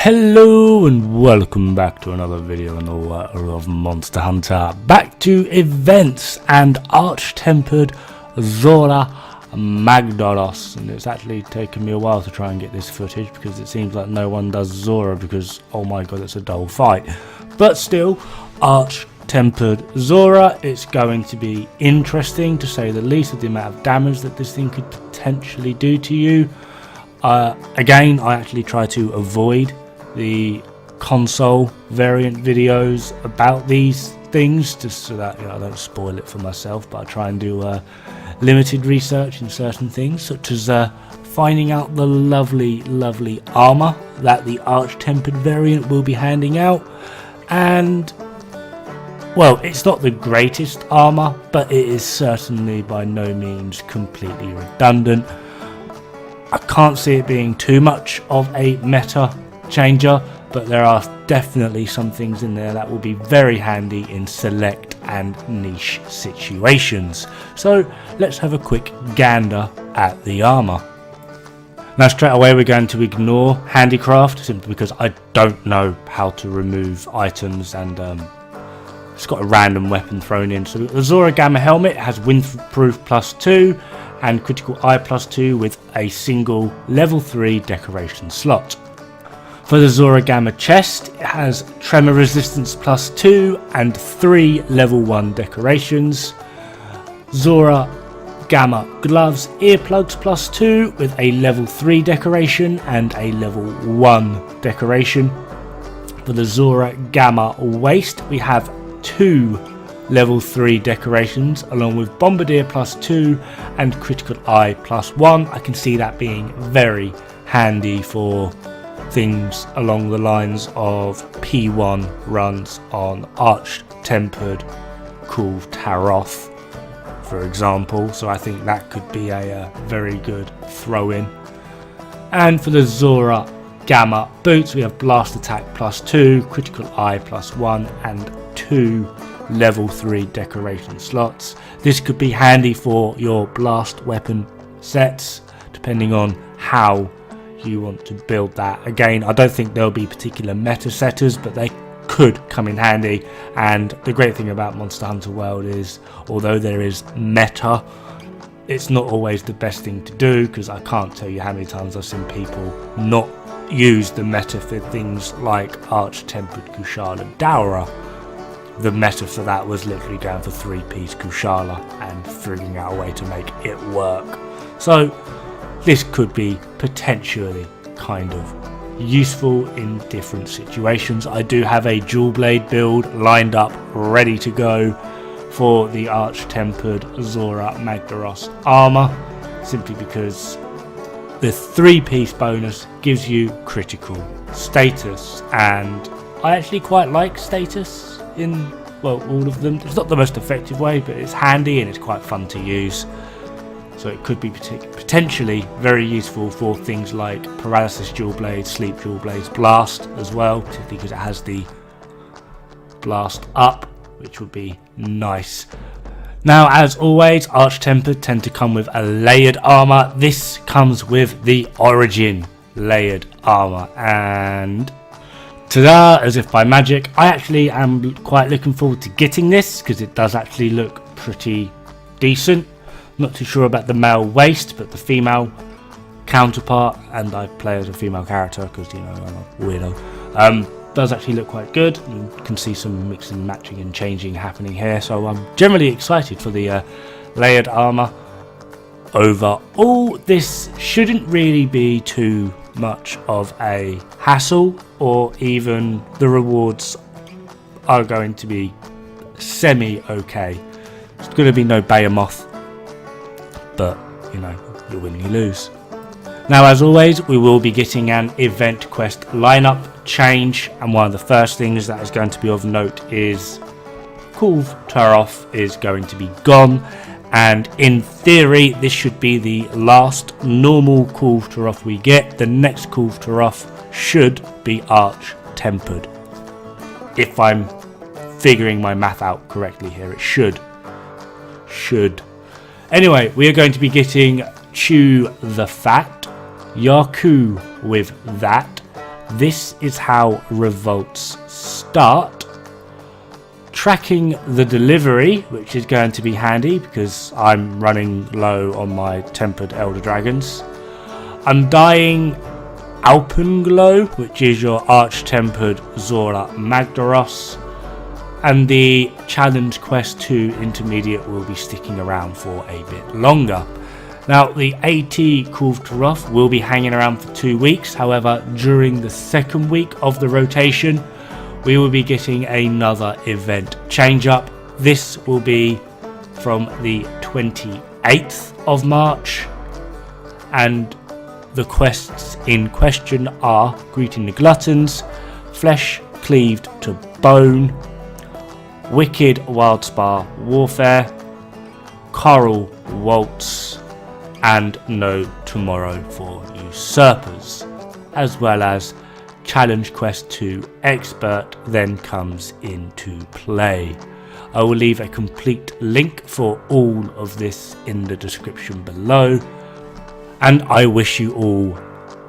Hello and welcome back to another video in the world of Monster Hunter. Back to events and Arch-Tempered Zorah Magdaros, and it's actually taken me a while to try and get this footage because it seems like no one does Zorah because oh my god, it's a dull fight. But still, Arch-Tempered Zorah, it's going to be interesting to say the least with the amount of damage that this thing could potentially do to you. Again, I actually try to avoid the console variant videos about these things just so that I don't spoil it for myself, but I try and do limited research in certain things, such as finding out the lovely armor that the Arch-Tempered variant will be handing out. And well, it's not the greatest armor, but it is certainly by no means completely redundant. I can't see it being too much of a meta changer, but there are definitely some things in there that will be very handy in select and niche situations. So let's have a quick gander at the armor. Now straight away we're going to ignore handicraft simply because I don't know how to remove items, and it's got a random weapon thrown in. So the Zorah Gamma helmet has windproof +2 and critical eye +2 with a single level 3 decoration slot. For the Zorah Gamma chest, it has tremor resistance +2 and 3 level 1 decorations. Zorah Gamma gloves, earplugs +2 with a level 3 decoration and a level 1 decoration. For the Zorah Gamma waist, we have 2 level 3 decorations along with bombardier +2 and critical eye +1. I can see that being very handy for things along the lines of P1 runs on Arch-Tempered Kulve Taroth, for example, so I think that could be a very good throw-in. And for the Zorah Gamma boots, we have blast attack +2, critical eye +1 and 2 level 3 decoration slots. This could be handy for your blast weapon sets depending on how you want to build that. Again, I don't think there'll be particular meta setters, but they could come in handy. And the great thing about Monster Hunter World is, although there is meta, it's not always the best thing to do, because I can't tell you how many times I've seen people not use the meta for things like Arch-Tempered Kushala Dowra. The meta for that was literally going for 3-piece Kushala and figuring out a way to make it work. So this could be potentially kind of useful in different situations. I do have a dual blade build lined up ready to go for the Arch-Tempered Zorah Magdaros armor, simply because the 3-piece bonus gives you critical status, and I actually quite like status in, well, all of them. It's not the most effective way, but it's handy and it's quite fun to use. So it could be potentially very useful for things like paralysis dual blades, sleep dual blades, blast as well, particularly because it has the blast up, which would be nice. Now, as always, Arch-Tempered tend to come with a layered armor. This comes with the Origin layered armor, and ta-da, as if by magic, I actually am quite looking forward to getting this because it does actually look pretty decent. Not too sure about the male waist, but the female counterpart, and I play as a female character because, I'm a weirdo, does actually look quite good. You can see some mixing, matching and changing happening here, so I'm generally excited for the layered armor. Overall, this shouldn't really be too much of a hassle, or even the rewards are going to be semi-okay. There's going to be no Behemoth, but you win, you lose. Now, as always, we will be getting an event quest lineup change, and one of the first things that is going to be of note is Kulve Taroth is going to be gone, and in theory this should be the last normal Kulve Taroth we get. The next Kulve Taroth should be Arch-Tempered. If I'm figuring my math out correctly here, it should. Anyway, we are going to be getting Chew the Fat, Yaku with that, this is how revolts start. Tracking the delivery, which is going to be handy because I'm running low on my tempered elder dragons. Undying Alpenglow, which is your arch-tempered Zorah Magdaros, and the challenge quest 2 intermediate will be sticking around for a bit longer. Now the AT Kulftaroth will be hanging around for 2 weeks, however during the second week of the rotation we will be getting another event change up. This will be from the 28th of March, and the quests in question are Greeting the Gluttons, Flesh Cleaved to Bone, Wicked Wildspar Warfare, Coral Waltz, and No Tomorrow for Usurpers, as well as Challenge Quest 2 Expert then comes into play. I will leave a complete link for all of this in the description below, and I wish you all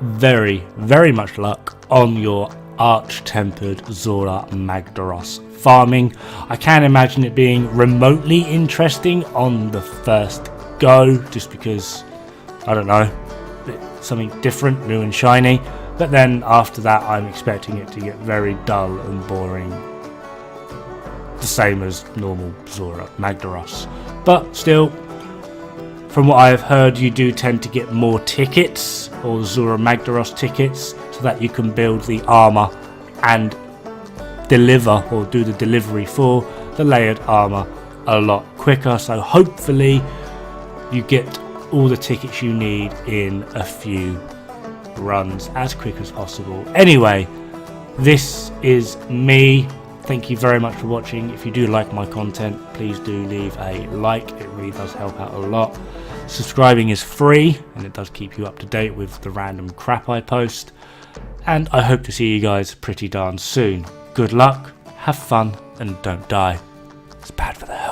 very, very much luck on your arch-tempered Zorah Magdaros farming. I can't imagine it being remotely interesting on the first go, just because, I don't know, it's something different, new and shiny. But then after that I'm expecting it to get very dull and boring, the same as normal Zorah Magdaros. But still, from what I have heard, you do tend to get more tickets, or Zorah Magdaros tickets, so that you can build the armour and deliver, or do the delivery for the layered armour a lot quicker. So hopefully you get all the tickets you need in a few runs as quick as possible. Anyway, this is me. Thank you very much for watching. If you do like my content, please do leave a like. It really does help out a lot. Subscribing is free and it does keep you up to date with the random crap I post, and I hope to see you guys pretty darn soon. Good luck, have fun, and don't die. It's bad for the health.